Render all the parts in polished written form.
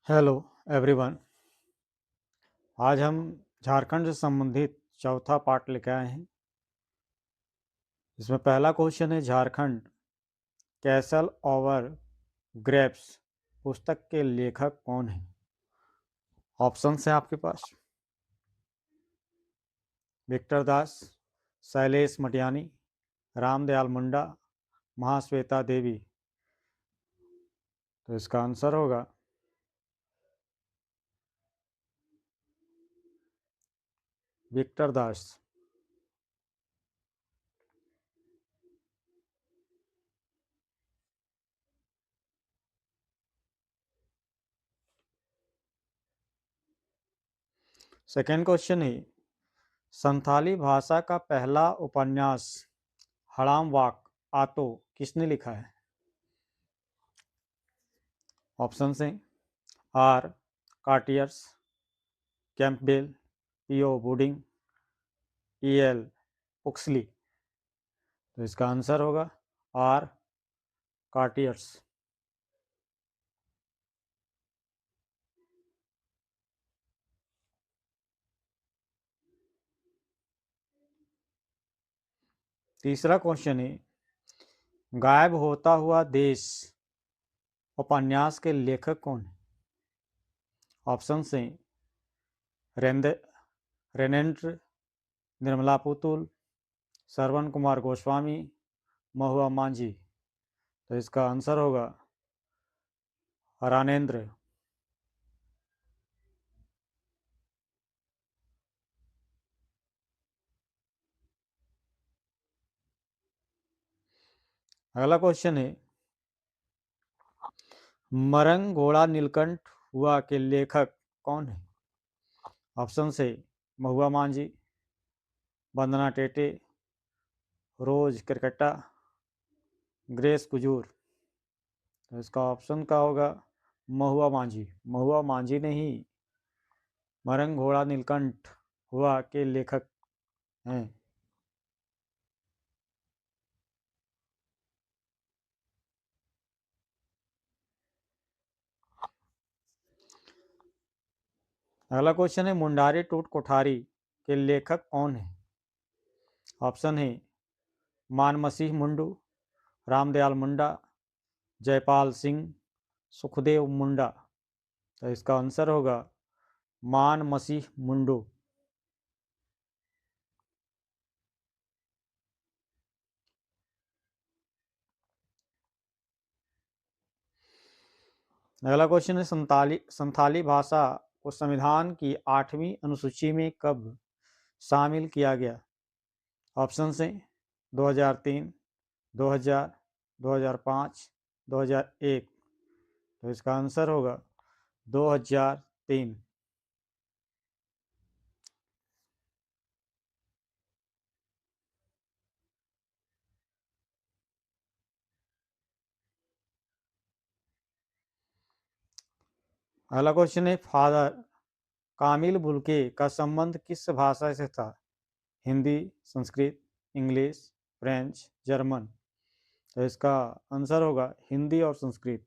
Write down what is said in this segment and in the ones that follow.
Hello everyone. आज हम झारखंड से संबंधित चौथा पार्ट लेकर आए हैं। इसमें पहला क्वेश्चन है, झारखंड कैसल ओवर ग्रेप्स पुस्तक के लेखक कौन हैं? ऑप्शंस हैं आपके पास। विक्टर दास, शैलेश मटियानी, रामदयाल मुंडा, महाश्वेता देवी। तो इसका आंसर होगा विक्टर दास। सेकेंड क्वेश्चन है, संथाली भाषा का पहला उपन्यास हड़ाम वाक आतो किसने लिखा है? ऑप्शन हैं आर कार्टियर्स, कैंपबेल, पीओ वुडिंग, ई.एल. पुक्सली। तो इसका आंसर होगा आर कार्टियर्स। तीसरा क्वेश्चन है, गायब होता हुआ देश उपन्यास के लेखक कौन है? ऑप्शन हैं रेनेंद्र निर्मला पुतुल, श्रवण कुमार गोस्वामी, महुआ मांझी। तो इसका आंसर होगा रानेन्द्र। अगला क्वेश्चन है, मरंग घोड़ा नीलकंठ हुआ के लेखक कौन है? ऑप्शन है महुआ मांझी, वंदना टेटे, रोज क्रिकेटा, ग्रेस कुजूर। तो इसका ऑप्शन का होगा महुआ मांझी। महुआ मांझी ने ही मरंग घोड़ा नीलकंठ हुआ के लेखक हैं। अगला क्वेश्चन है, मुंडारी टूट कोठारी के लेखक कौन है? ऑप्शन है मान मसीह मुंडू, रामदयाल मुंडा, जयपाल सिंह, सुखदेव मुंडा। तो इसका आंसर होगा मान मसीह मुंडू। अगला क्वेश्चन है, संथाली भाषा को संविधान की 8वीं अनुसूची में कब शामिल किया गया? ऑप्शन हैं 2003, 2000, 2005, 2001। तो इसका आंसर होगा 2003। अगला क्वेश्चन है, फादर कामिल बुल्के का संबंध किस भाषा से था? Hindi, Sanskrit, English, French, German. तो इसका आंसर होगा हिंदी और संस्कृत।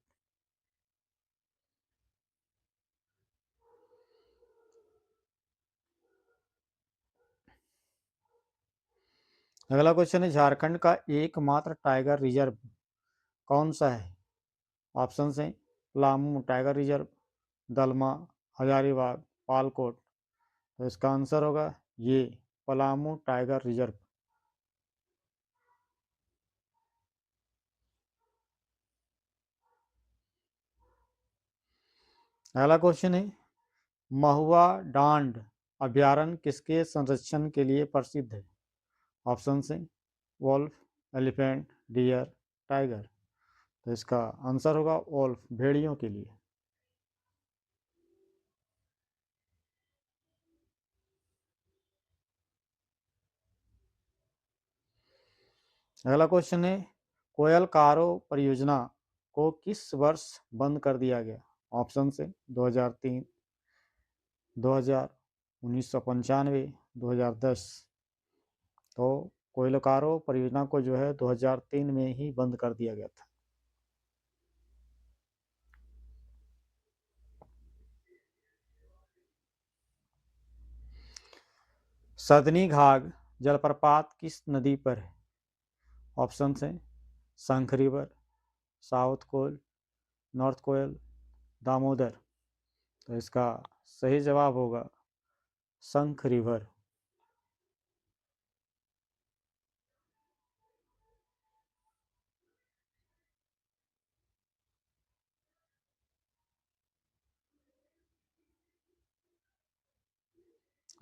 अगला क्वेश्चन है, झारखंड का एकमात्र टाइगर रिजर्व कौन सा है? ऑप्शन हैं पलामू टाइगर रिजर्व, दलमा, हजारीबाग, पालकोट। तो इसका आंसर होगा ये पलामू टाइगर रिजर्व। अगला क्वेश्चन है, महुआ डांड अभ्यारण्य किसके संरक्षण के लिए प्रसिद्ध है? ऑप्शन हैं वोल्फ, एलिफेंट, डियर, टाइगर। तो इसका आंसर होगा वोल्फ, भेड़ियों के लिए। अगला क्वेश्चन है, कोयल कारो परियोजना को किस वर्ष बंद कर दिया गया? ऑप्शन से 2003, 2000, 1995, 2010। तो कोयलकारो परियोजना को जो है 2003 में ही बंद कर दिया गया था। सदनी घाघ जलप्रपात किस नदी पर है? ऑप्शन है शंख रिवर, साउथ कोयल, नॉर्थ कोयल, दामोदर। तो इसका सही जवाब होगा शंख रिवर।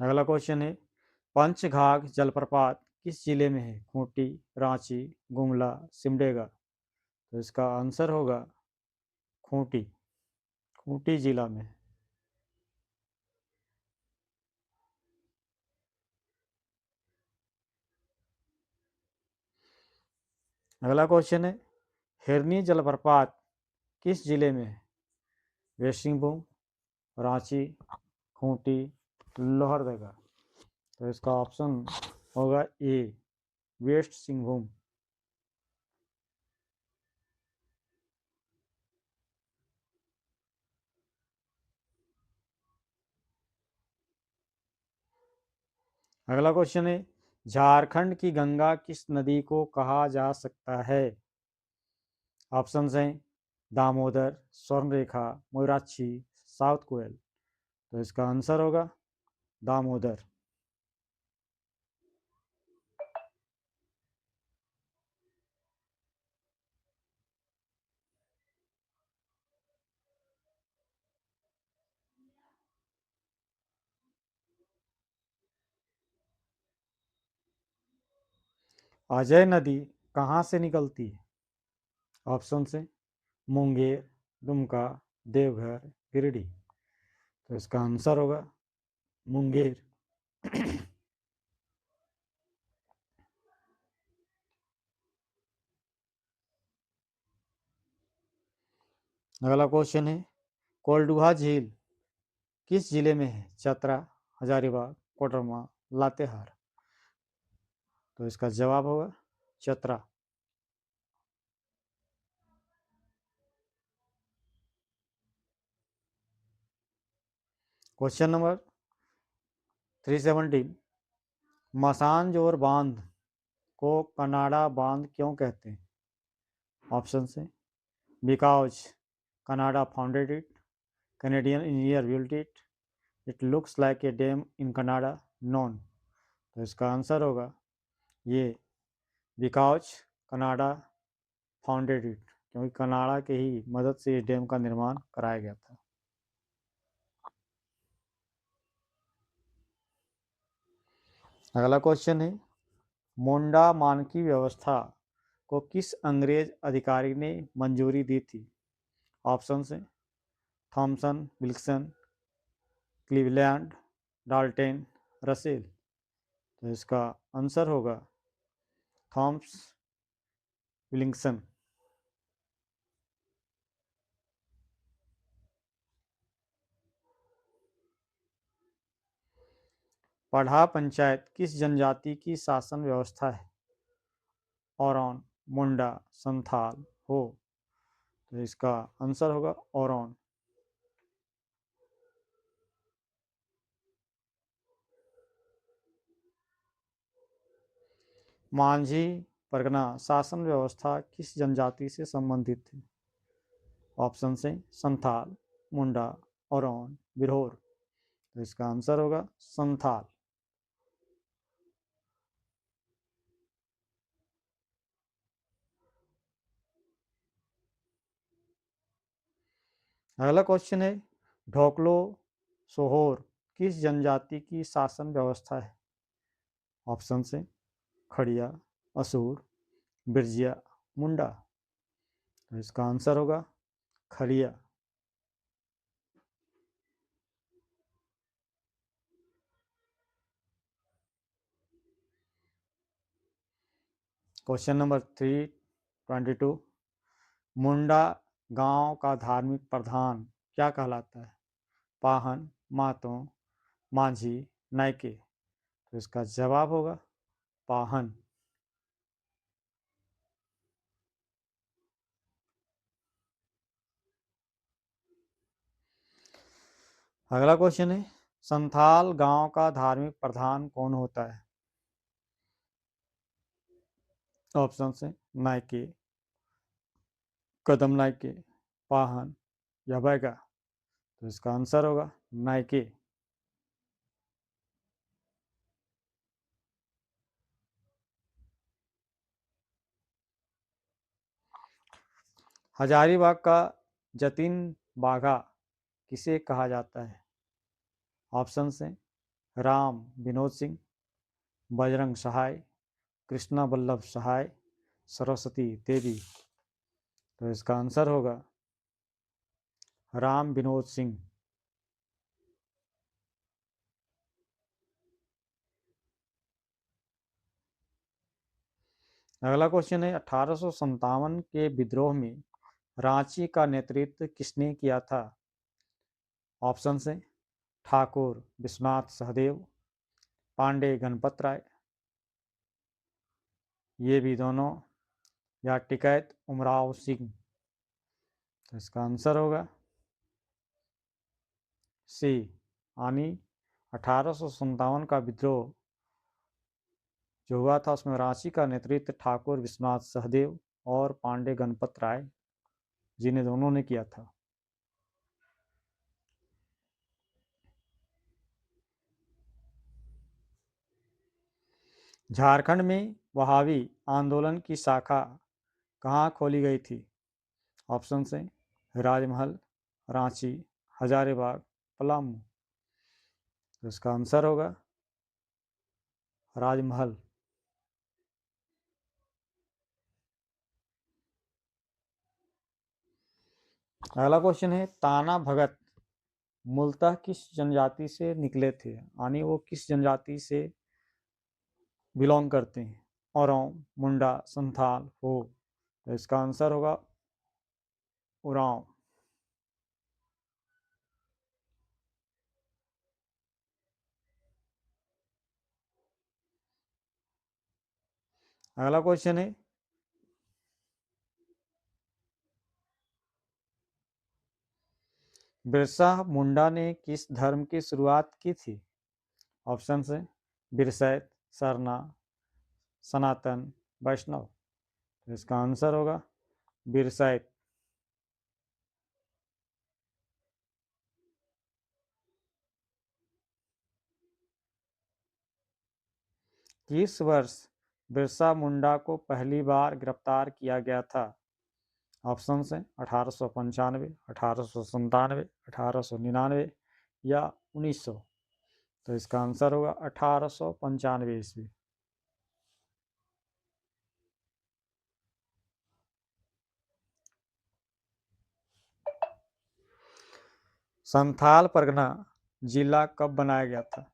अगला क्वेश्चन है पंचघाघ जलप्रपात किस जिले में है? खूंटी, रांची, गुमला, सिमडेगा। तो इसका आंसर होगा खूंटी, खूंटी जिला में। अगला क्वेश्चन है हिरनी जलप्रपात किस जिले में है? वेस्ट सिंहभूम, रांची, खूंटी, लोहरदगा। तो इसका ऑप्शन होगा ए, वेस्ट सिंहभूम। अगला क्वेश्चन है झारखंड की गंगा किस नदी को कहा जा सकता है? ऑप्शन हैं दामोदर, स्वर्णरेखा, मयूराक्षी, साउथ कोयल। तो इसका आंसर होगा दामोदर। अजय नदी कहाँ से निकलती है? ऑप्शन से मुंगेर, दुमका, देवघर, गिरिडीह। तो इसका आंसर होगा मुंगेर। अगला क्वेश्चन है कोल्डुहा झील किस जिले में है? चतरा, हजारीबाग, कोडरमा, लातेहार। तो इसका जवाब होगा चतरा। क्वेश्चन नंबर 317 मसानजोर बांध को कनाडा बांध क्यों कहते हैं? ऑप्शन से because Canada founded it, Canadian engineer built it, it looks like a dam in Canada, non. तो इसका आंसर होगा ये बिकॉज कनाडा फाउंडेड इट, क्योंकि कनाडा के ही मदद से इस डैम का निर्माण कराया गया था। अगला क्वेश्चन है मोंडा मानकी व्यवस्था को किस अंग्रेज अधिकारी ने मंजूरी दी थी? ऑप्शन है Thomson, Wilson, Cleveland, Dalton, Russell. तो इसका आंसर होगा थॉमस विलिंगसन। पढ़ा पंचायत किस जनजाति की शासन व्यवस्था है? औरौन, मुंडा, संथाल, हो। तो इसका आंसर होगा औरौन। मांझी परगना शासन व्यवस्था किस जनजाति से संबंधित थी? ऑप्शन से संथाल, मुंडा, औरौन, बिरहोर। तो इसका आंसर होगा संथाल। अगला क्वेश्चन है ढोकलो सोहोर किस जनजाति की शासन व्यवस्था है? ऑप्शन से खड़िया, असूर, बिरजिया, मुंडा। तो इसका आंसर होगा खड़िया। क्वेश्चन नंबर 322 मुंडा गांव का धार्मिक प्रधान क्या कहलाता है? पाहन, मातो, मांझी, नायके। तो इसका जवाब होगा पाहन। अगला क्वेश्चन है संथाल गांव का धार्मिक प्रधान कौन होता है? ऑप्शन है नायके, कदम नायके, पाहन या बैगा। तो इसका आंसर होगा नायके। हजारीबाग का जतिन बाघा किसे कहा जाता है? ऑप्शन है राम विनोद सिंह, बजरंग सहाय, कृष्णा बल्लभ सहाय, सरस्वती देवी। तो इसका आंसर होगा राम विनोद सिंह। अगला क्वेश्चन है 1857 के विद्रोह में रांची का नेतृत्व किसने किया था? ऑप्शन है ठाकुर विश्वनाथ सहदेव, पांडे गणपत राय, ये भी दोनों, या टिकैत उमराव सिंह। तो इसका आंसर होगा सी, यानी 1857 का विद्रोह जो हुआ था उसमें रांची का नेतृत्व ठाकुर विश्वनाथ सहदेव और पांडे गणपत राय जिन्हें दोनों ने किया था। झारखंड में वहाबी आंदोलन की शाखा कहाँ खोली गई थी? ऑप्शन है राजमहल, रांची, हजारीबाग, पलामू। तो इसका आंसर होगा राजमहल। अगला क्वेश्चन है ताना भगत मूलतः किस जनजाति से निकले थे, यानी वो किस जनजाति से बिलोंग करते हैं? औरों, मुंडा, संथाल, हो। तो इसका आंसर होगा उरांव। अगला क्वेश्चन है बिरसा मुंडा ने किस धर्म की शुरुआत की थी? ऑप्शन है बिरसैत, सरना, सनातन, वैष्णव। तो इसका आंसर होगा बिरसैत। किस वर्ष बिरसा मुंडा को पहली बार गिरफ्तार किया गया था? ऑप्शन है 1895, 1897, 1899 या 1900। तो इसका आंसर होगा 1895 ईस्वी। संथाल परगना जिला कब बनाया गया था?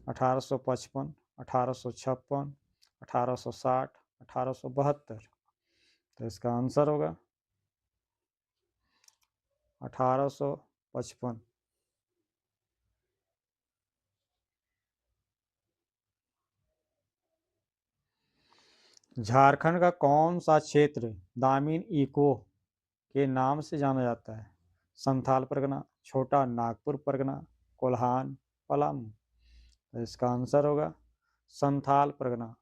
1855, 1856, 1860, 1872। तो इसका आंसर होगा 1855। झारखंड का कौन सा क्षेत्र दामिन इको के नाम से जाना जाता है? संथाल परगना, छोटा नागपुर परगना, कोल्हान, पलामू। तो इसका आंसर होगा संथाल परगना।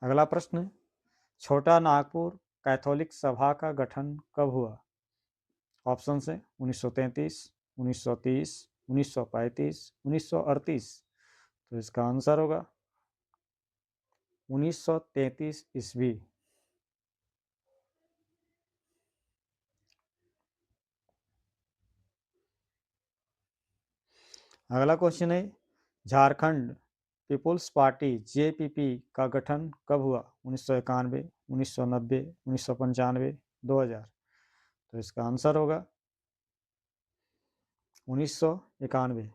अगला प्रश्न, छोटा नागपुर कैथोलिक सभा का गठन कब हुआ? ऑप्शन है 1933, 1930, 1935, 1938। तो इसका आंसर होगा 1933 ईस्वी। अगला क्वेश्चन है झारखंड पीपुल्स पार्टी जेपीपी का गठन कब हुआ? 1991, 1990, 1995, 2000। तो इसका आंसर होगा 1991।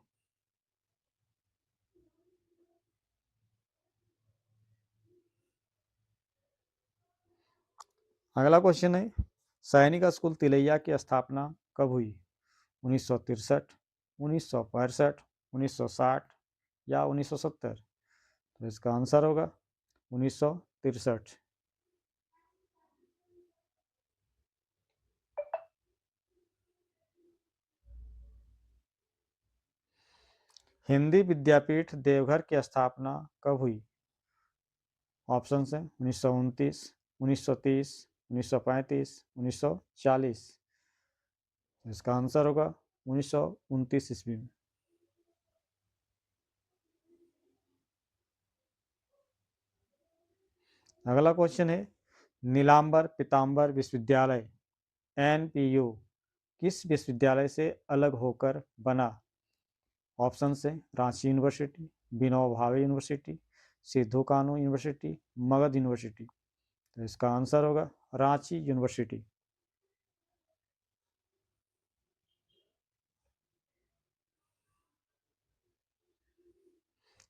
अगला क्वेश्चन है सैनिक स्कूल तिलैया की स्थापना कब हुई? 1963, 1965, 1960 या 1970। तो इसका आंसर होगा 1963। हिंदी विद्यापीठ देवघर की स्थापना कब हुई? ऑप्शन है 1929, 1930, 1935, 1940। इसका आंसर होगा 1929 ईस्वी में। अगला क्वेश्चन है, नीलांबर पीतांबर विश्वविद्यालय NPU किस विश्वविद्यालय से अलग होकर बना? ऑप्शन है रांची यूनिवर्सिटी, विनोबा भावे यूनिवर्सिटी, सिद्धू कानू यूनिवर्सिटी, मगध यूनिवर्सिटी। तो इसका आंसर होगा रांची यूनिवर्सिटी।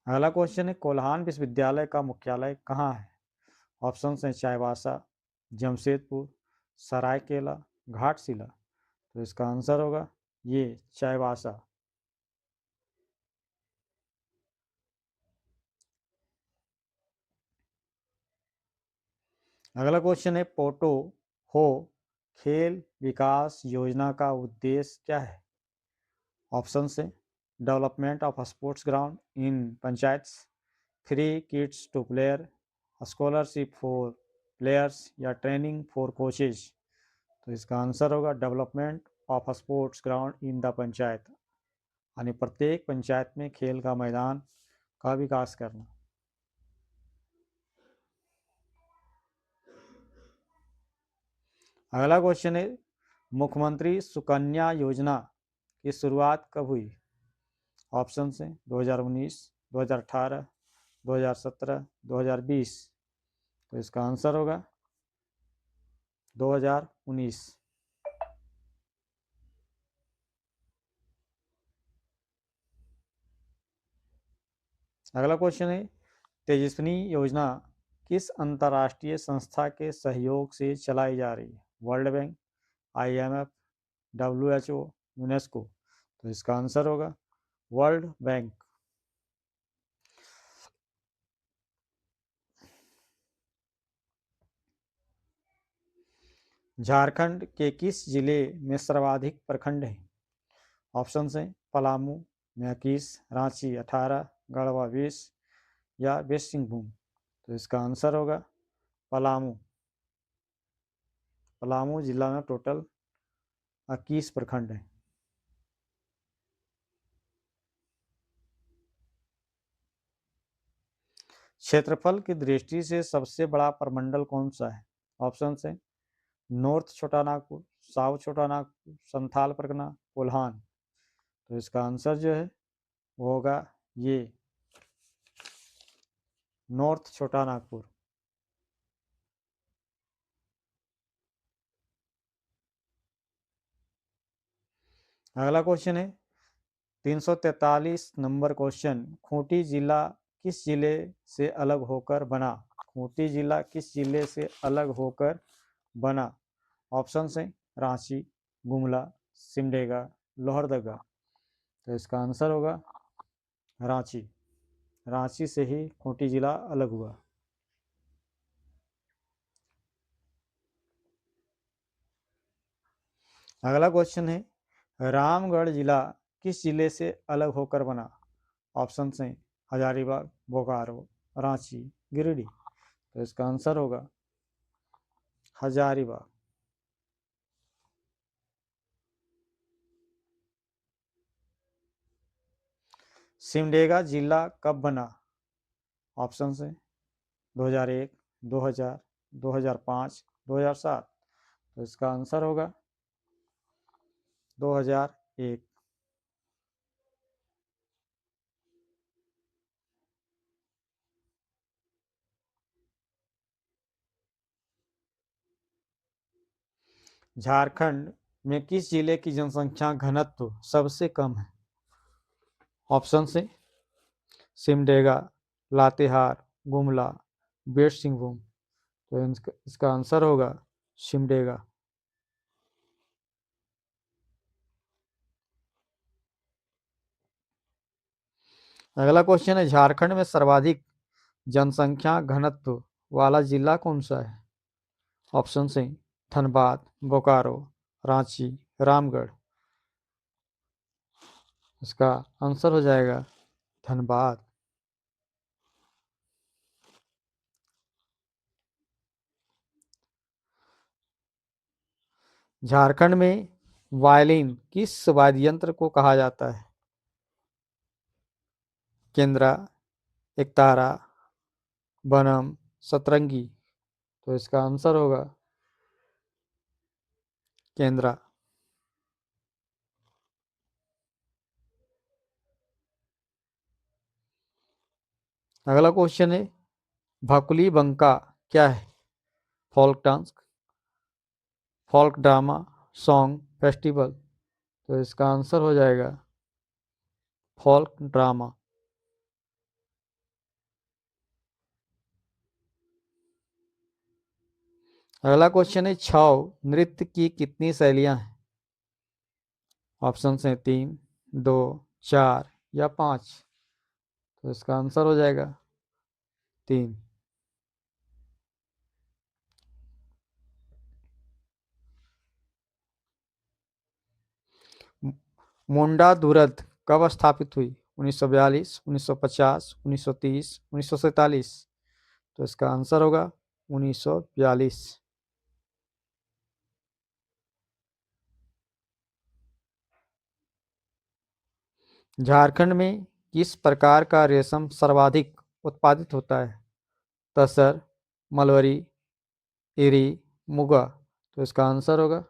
अगला क्वेश्चन है, कोल्हान विश्वविद्यालय का मुख्यालय कहाँ है? ऑप्शन है चाईबासा, जमशेदपुर, सरायकेला, घाटशिला। तो इसका आंसर होगा ये चाईबासा। अगला क्वेश्चन है, पोटो हो खेल विकास योजना का उद्देश्य क्या है? ऑप्शन है development of sports ground in panchayats, free kits to player, scholarship for players या ट्रेनिंग फॉर कोचेज। तो इसका आंसर होगा development of sports ground in the panchayat, यानी प्रत्येक पंचायत में खेल का मैदान का विकास करना। अगला क्वेश्चन है, मुख्यमंत्री सुकन्या योजना की शुरुआत कब हुई? ऑप्शन है 2019, 2018, 2017, 2020। तो इसका आंसर होगा 2019। अगला क्वेश्चन है, तेजस्विनी योजना किस अंतर्राष्ट्रीय संस्था के सहयोग से चलाई जा रही है? World bank, IMF, WHO, UNESCO. तो इसका आंसर होगा वर्ल्ड बैंक। झारखंड के किस जिले में सर्वाधिक प्रखंड हैं? ऑप्शन है पलामू में 21, रांची 18, गढ़वा 20 या वेस्ट सिंहभूम। तो इसका आंसर होगा पलामू। पलामू जिला में टोटल 21 प्रखंड हैं। क्षेत्रफल की दृष्टि से सबसे बड़ा प्रमंडल कौन सा है? ऑप्शन है नॉर्थ छोटा नागपुर, साउथ छोटा नागपुर, संथाल परगना, कोल्हान। तो इसका आंसर जो है वो होगा ये नॉर्थ छोटा नागपुर। अगला क्वेश्चन है 343 नंबर क्वेश्चन, खूंटी जिला किस जिले से अलग होकर बना? खूंटी जिला किस जिले से अलग होकर बना? ऑप्शन है रांची, गुमला, सिमडेगा, लोहरदगा। तो इसका आंसर होगा रांची। रांची से ही खूंटी जिला अलग हुआ। अगला क्वेश्चन है, रामगढ़ जिला किस जिले से अलग होकर बना? ऑप्शन है हजारीबाग, बोकारो, रांची, गिरिडीह। तो इसका आंसर होगा हजारीबाग। सिमडेगा जिला कब बना? ऑप्शन है 2001, 2000, 2005, 2007। तो इसका आंसर होगा 2001। झारखंड में किस जिले की जनसंख्या घनत्व सबसे कम है? ऑप्शन है सिमडेगा, लातेहार, गुमला, वेस्ट सिंहभूम। तो इसका आंसर होगा सिमडेगा। अगला क्वेश्चन है, झारखंड में सर्वाधिक जनसंख्या घनत्व वाला जिला कौन सा है? ऑप्शन है धनबाद, बोकारो, रांची, रामगढ़। इसका आंसर हो जाएगा धनबाद। झारखंड में वायलिन किस वाद्य यंत्र को कहा जाता है? केंद्रा, एकतारा, बनम, सतरंगी। तो इसका आंसर होगा केंद्रा। अगला क्वेश्चन है, भाकुली बंका क्या है? Folk dance, folk drama, song, festival. तो इसका आंसर हो जाएगा फोल्क ड्रामा। अगला क्वेश्चन है, छऊ नृत्य की कितनी शैलियां हैं? ऑप्शन है 3, 2, 4 या 5। तो इसका आंसर हो जाएगा 3। मुंडा दुरद कब स्थापित हुई? 1942, 1950, 1930, 1947। तो इसका आंसर होगा 1942। झारखंड में किस प्रकार का रेशम सर्वाधिक उत्पादित होता है? तसर, मलवरी, इरी, मुगा। तो इसका आंसर होगा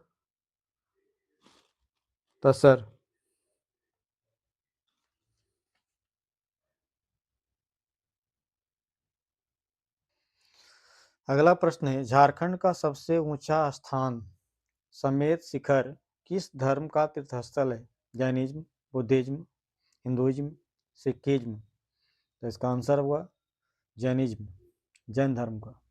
तसर। अगला प्रश्न है, झारखंड का सबसे ऊंचा स्थान समेत शिखर किस धर्म का तीर्थस्थल है? Jainism, Buddhism, Hinduism, Sikhism. तो इसका आंसर हुआ जैनिज्म, जैन धर्म का।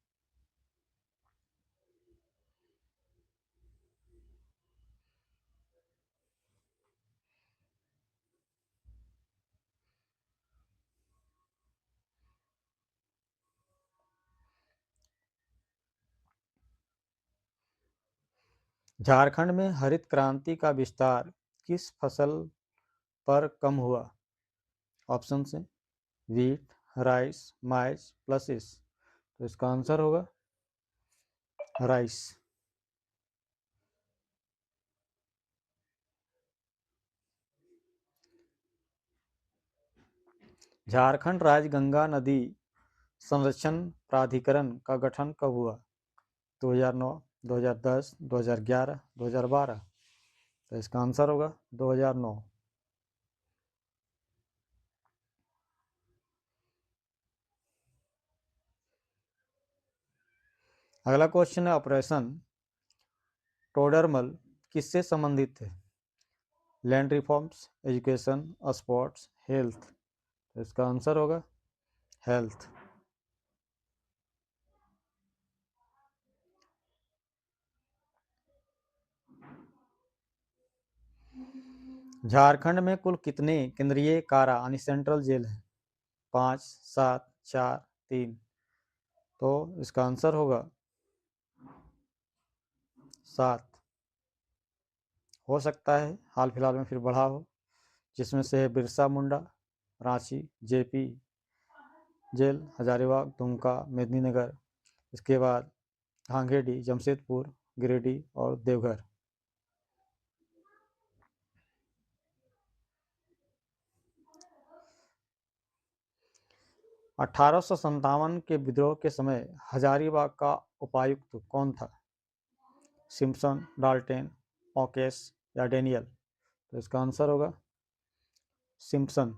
झारखंड में हरित क्रांति का विस्तार किस फसल पर कम हुआ? ऑप्शन है वीट, राइस, माइज, प्लसिस। तो इसका आंसर होगा राइस। झारखंड राज्य गंगा नदी संरक्षण प्राधिकरण का गठन कब हुआ? 2009, 2010, 2011, 2012। तो इसका आंसर होगा 2009। अगला क्वेश्चन है, ऑपरेशन टोडरमल किससे संबंधित है? Land reforms, education, sports, health. तो इसका आंसर होगा हेल्थ। झारखंड में कुल कितने केंद्रीय कारा यानी सेंट्रल जेल है? 5, 7, 4, 3। तो इसका आंसर होगा 7। हो सकता है हाल फिलहाल में फिर बढ़ा हो, जिसमें से है बिरसा मुंडा, रांची, जेपी जेल, हजारीबाग, दुमका, मेदिनीनगर, इसके बाद कांगेडी, जमशेदपुर, गिरिडीह और देवघर। 1857 के विद्रोह के समय हजारीबाग का उपायुक्त कौन था? सिम्पसन, डाल्टेन, ऑकेस या डेनियल। तो इसका आंसर होगा सिम्पसन।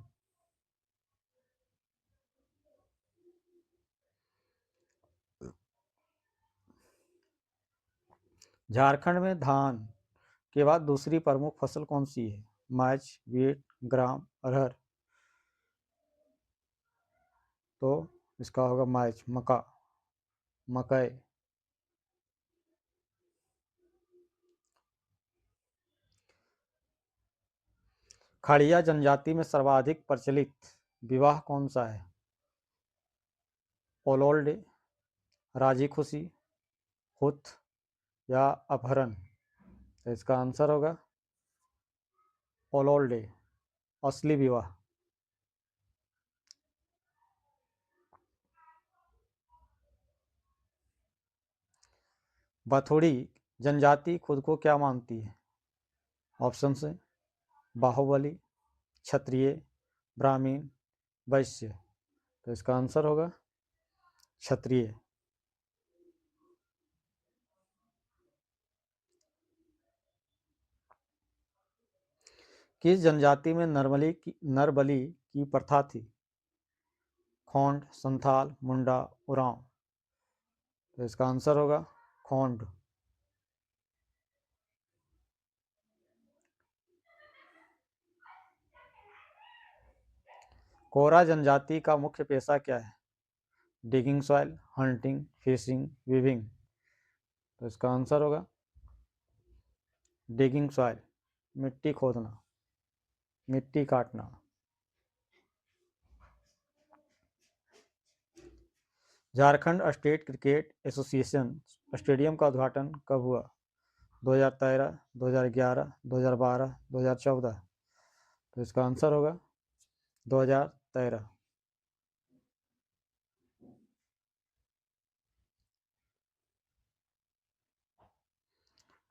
झारखंड में धान के बाद दूसरी प्रमुख फसल कौन सी है? मैच, वीट, ग्राम, अरहर। तो इसका होगा मैच, मका, मकई। खड़िया जनजाति में सर्वाधिक प्रचलित विवाह कौन सा है? ओलोल्डे, राजी खुशी, हुथ या अपहरण। तो इसका आंसर होगा ओलोल्डे, असली विवाह। बथुड़ी जनजाति खुद को क्या मानती है? ऑप्शन से बाहुबली, क्षत्रिय, ब्राह्मण, वैश्य। तो इसका आंसर होगा क्षत्रिय। किस जनजाति में नरबली की प्रथा थी? खोंड, संथाल, मुंडा, उरांव। तो इसका आंसर होगा खोंड। कोरा जनजाति का मुख्य पेशा क्या है? Digging soil, hunting, fishing, weaving. तो इसका आंसर होगा डिगिंग सॉइल, मिट्टी खोदना, मिट्टी काटना। Jharkhand state cricket association stadium का उद्घाटन कब हुआ? 2013, 2011, 2012, 2014। तो इसका आंसर होगा 2013।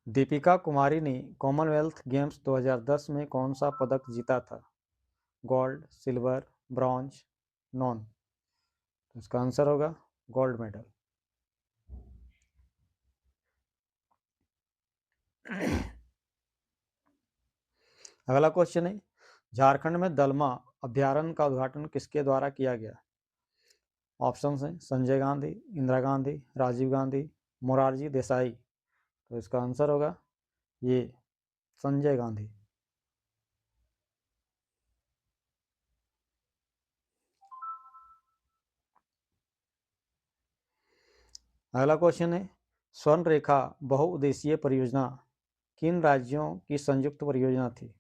दीपिका कुमारी ने कॉमनवेल्थ गेम्स 2010 में कौन सा पदक जीता था? Gold, silver, bronze, non. तो इसका आंसर होगा गोल्ड मेडल। अगला क्वेश्चन है, झारखंड में दलमा अभ्यारण्य का उद्घाटन किसके द्वारा किया गया? ऑप्शन है संजय गांधी, इंदिरा गांधी, राजीव गांधी, मोरारजी देसाई। तो इसका आंसर होगा ये संजय गांधी। अगला क्वेश्चन है, स्वर्ण रेखा बहुउद्देशीय परियोजना किन राज्यों की संयुक्त परियोजना थी?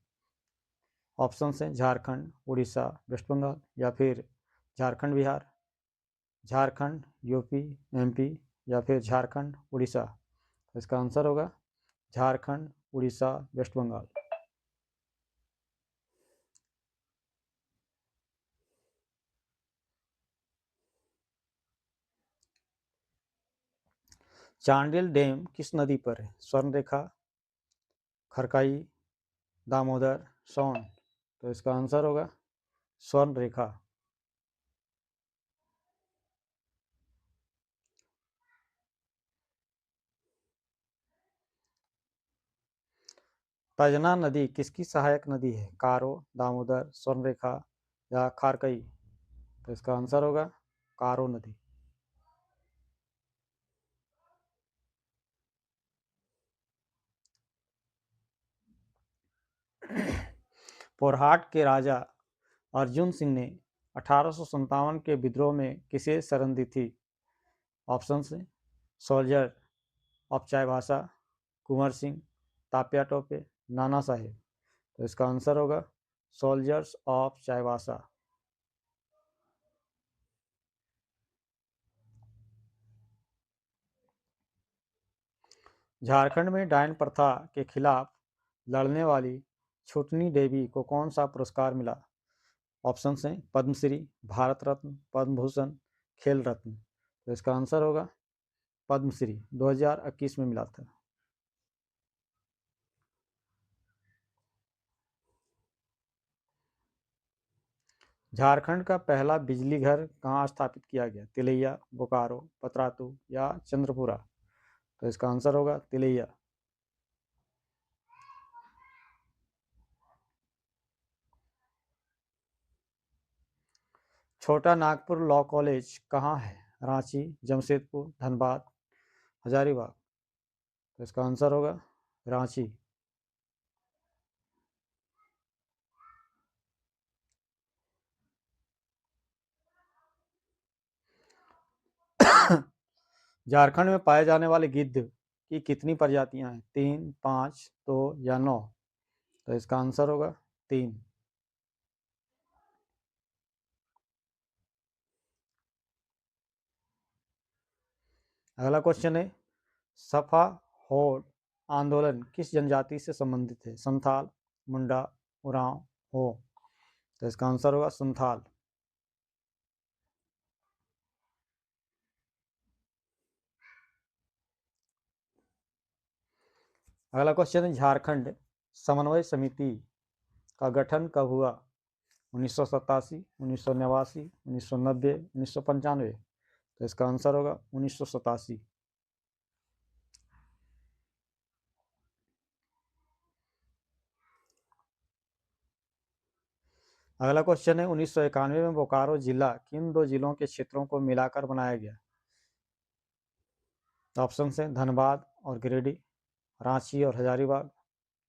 ऑप्शन है झारखंड, उड़ीसा, वेस्ट बंगाल, या फिर झारखंड बिहार, झारखंड यूपी एमपी, या फिर झारखंड उड़ीसा। तो इसका आंसर होगा झारखंड, उड़ीसा, वेस्ट बंगाल। चांडिल डैम किस नदी पर है? स्वर्णरेखा, खरकाई, दामोदर, सोन। तो इसका आंसर होगा स्वर्णरेखा। तजना नदी किसकी सहायक नदी है? कारो, दामोदर, स्वर्णरेखा, या खारकई। तो इसका आंसर होगा कारो नदी। पोरहाट के राजा अर्जुन सिंह ने 1857 के विद्रोह में किसे शरण दी थी? ऑप्शन से सोल्जर ऑफ चाईबासा, कुंवर सिंह, तात्या टोपे, नाना साहेब। तो इसका आंसर होगा सोल्जर्स ऑफ चाईबासा। झारखंड में डायन प्रथा के खिलाफ लड़ने वाली छुटनी देवी को कौन सा पुरस्कार मिला? ऑप्शन हैं पद्मश्री, भारत रत्न, पद्म भूषण, खेल रत्न। तो इसका आंसर होगा पद्मश्री, 2021 में मिला था। झारखंड का पहला बिजली घर कहाँ स्थापित किया गया? तिलैया, बोकारो, पतरातू, या चंद्रपुरा। तो इसका आंसर होगा तिलैया। छोटा नागपुर लॉ कॉलेज कहाँ है? रांची, जमशेदपुर, धनबाद, हजारीबाग। तो इसका आंसर होगा रांची। झारखंड में पाए जाने वाले गिद्ध की कितनी प्रजातियां हैं? 3, 5, 2, या 9। तो इसका आंसर होगा 3। अगला क्वेश्चन है, सफा होड़ आंदोलन किस जनजाति से संबंधित है? संथाल, मुंडा, उरांव, हो। तो इसका आंसर होगा संथाल। अगला क्वेश्चन है, झारखंड समन्वय समिति का गठन कब हुआ? 1987, 1989, 1990, 1995। तो इसका आंसर होगा 1987। अगला क्वेश्चन है, 1991 में बोकारो जिला किन दो जिलों के क्षेत्रों को मिलाकर बनाया गया? ऑप्शन है धनबाद और गिरिडीह, रांची और हजारीबाग,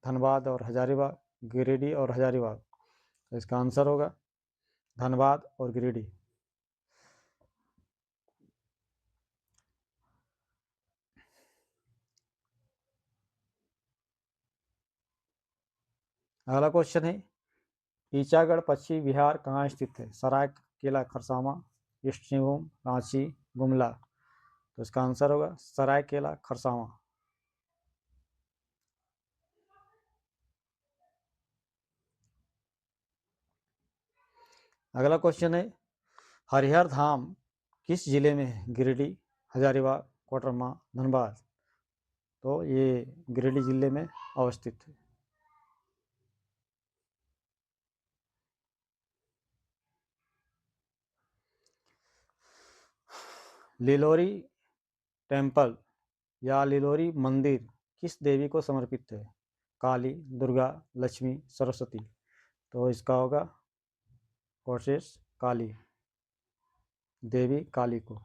धनबाद और हजारीबाग, गिरिडीह और हजारीबाग। तो इसका आंसर होगा धनबाद और गिरिडीह। अगला क्वेश्चन है, ईचागढ़ पश्चिमी बिहार कहाँ स्थित है? सरायकेला खरसावां, ईस्ट सिंहभूम, रांची, गुमला। तो इसका आंसर होगा सरायकेला खरसावां। अगला क्वेश्चन है, हरिहर धाम किस जिले में है? गिरिडीह, हजारीबाग, कोडरमा, धनबाद। तो ये गिरिडीह जिले में अवस्थित है। लिलोरी टेम्पल या लिलोरी मंदिर किस देवी को समर्पित है? काली, दुर्गा, लक्ष्मी, सरस्वती। तो इसका होगा कोशिश काली, देवी काली को।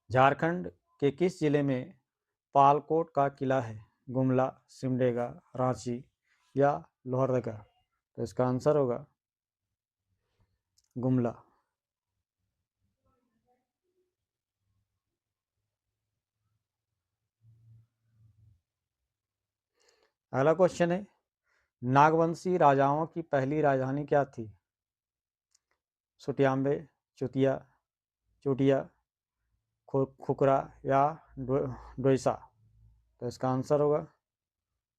झारखंड के किस जिले में पालकोट का किला है? गुमला, सिमडेगा, रांची या लोहरदगा। तो इसका आंसर होगा गुमला। अगला क्वेश्चन है, नागवंशी राजाओं की पहली राजधानी क्या थी? सुटियाम्बे, चुतिया, चुटिया, खुकरा या डोईसा। तो इसका आंसर होगा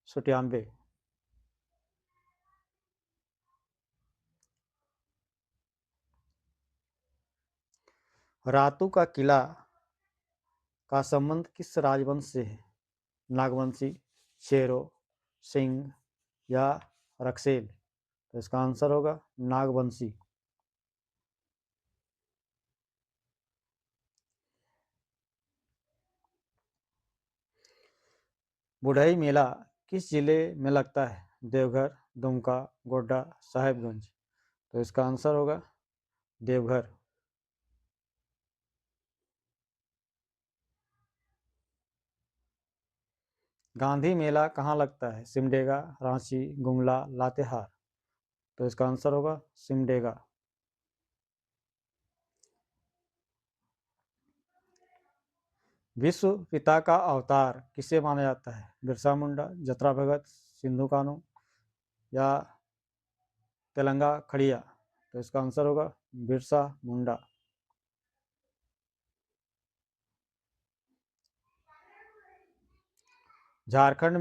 सुटियाम्बे। रातू का किला का संबंध किस राजवंश से है? नागवंशी, शेरो, सिंह या रक्सेल। तो इसका आंसर होगा नागवंशी। बुढ़ई मेला किस जिले में लगता है? देवघर, दुमका, गोड्डा, साहेबगंज। तो इसका आंसर होगा देवघर। गांधी मेला कहाँ लगता है? सिमडेगा, रांची, गुमला, लातेहार। तो इसका आंसर होगा सिमडेगा। विश्व पिता का अवतार किसे माना जाता है? बिरसा मुंडा, जतरा भगत, सिंधु कानू या तेलंगा खड़िया। तो इसका आंसर होगा बिरसा मुंडा। झारखंड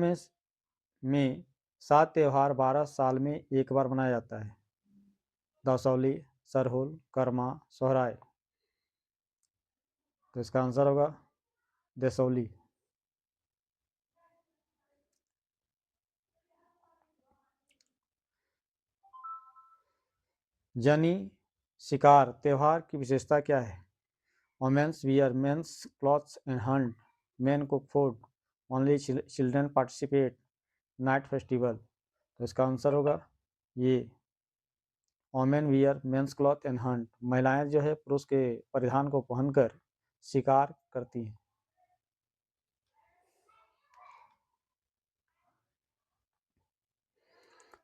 में 7 त्योहार 12 साल में एक बार मनाया जाता है। दशौली, सरहुल, कर्मा, सोहराय। तो इसका आंसर होगा दशौली। जनी शिकार त्योहार की विशेषता क्या है? Women's wear men's clothes and hunt, men cook food, only children participate, night festival. तो इसका आंसर होगा ये women wear men's cloth and hunt. महिलाएं जो है पुरुष के परिधान को पहनकर शिकार करती हैं।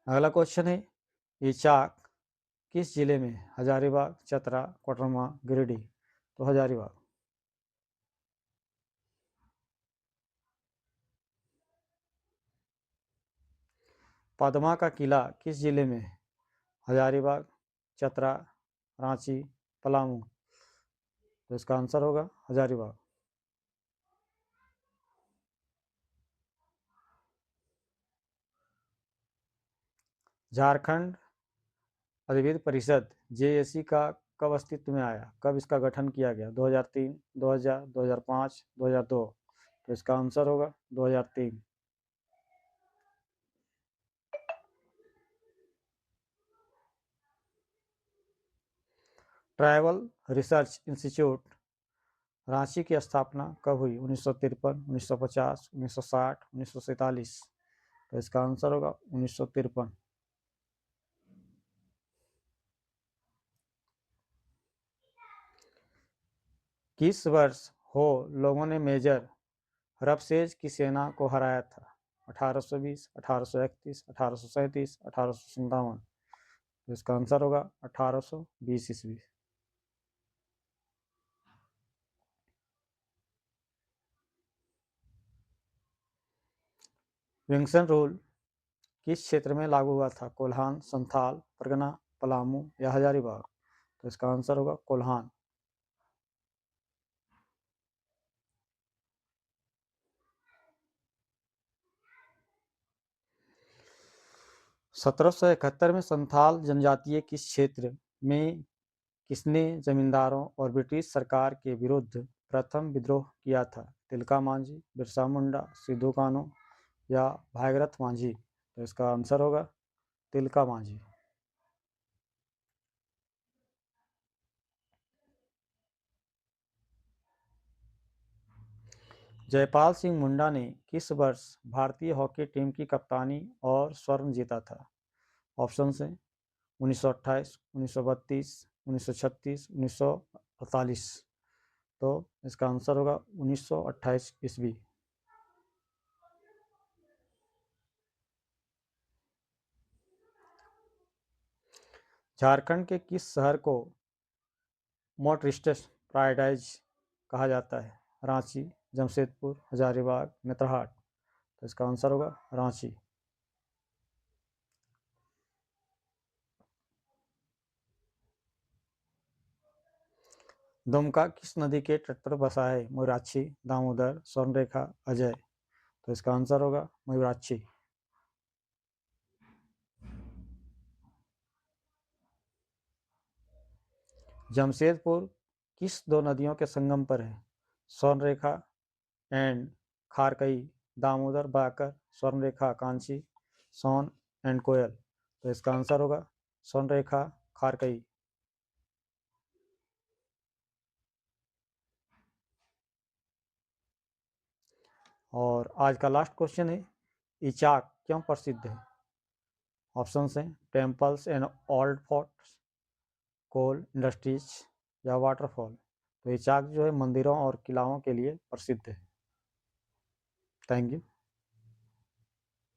अगला क्वेश्चन है, इचाक किस जिले में? हजारीबाग, चतरा, कोडरमा, गिरिडीह। तो हजारीबाग। पदमा का किला किस जिले में है? हजारीबाग, चतरा, रांची, पलामू। तो इसका आंसर होगा हजारीबाग। झारखंड अधिविद्य परिषद जेएसी का कब अस्तित्व में आया, कब इसका गठन किया गया? 2003, 2000, 2005, 2002। तो इसका आंसर होगा 2003। ट्राइबल रिसर्च इंस्टीट्यूट रांची की स्थापना कब हुई? 1953, 1950, 1960, 1947। तो इसका आंसर होगा 1953। किस वर्ष हो लोगों ने मेजर रबसेज की सेना को हराया था? 1820, 1831, 1837, 1857। तो इसका आंसर होगा 1820 ईस्वी। विंगसन रूल किस क्षेत्र में लागू हुआ था? कोल्हान, संथाल, परगना, पलामू या हजारीबाग? तो इसका आंसर होगा कोल्हान। (1771) में संथाल जनजातीय किस क्षेत्र में किसने जमींदारों और ब्रिटिश सरकार के विरुद्ध प्रथम विद्रोह किया था? तिलका मांझी, बिरसा मुंडा, सिद्धू कान्हू या भागीरथ मांझी? तो इसका आंसर होगा तिलका मांझी। जयपाल सिंह मुंडा ने किस वर्ष भारतीय हॉकी टीम की कप्तानी और स्वर्ण जीता था? ऑप्शन हैं 1928, 1932, 1936, 1948। तो इसका आंसर होगा 1928 ईस्वी। झारखंड के किस शहर को मोटरिस्ट पैराडाइज कहा जाता है? रांची, जमशेदपुर, हजारीबाग, नेतरहाट? तो इसका आंसर होगा रांची। दुमका किस नदी के तट पर बसा है? मयूराक्षी, दामोदर, स्वर्णरेखा, अजय? तो इसका आंसर होगा मयूराक्षी। जमशेदपुर किस दो नदियों के संगम पर है? स्वर्णरेखा एंड खारकई, दामोदर बहकर, स्वर्णरेखा कांची, सोन एंड कोयल? तो इसका आंसर होगा स्वर्णरेखा खारकई। और आज का लास्ट क्वेश्चन है, इचाक क्यों प्रसिद्ध है? ऑप्शन हैं temples and old forts, coal industries या वाटरफॉल? तो इचाक जो है मंदिरों और किलाओं के लिए प्रसिद्ध है। Thank you.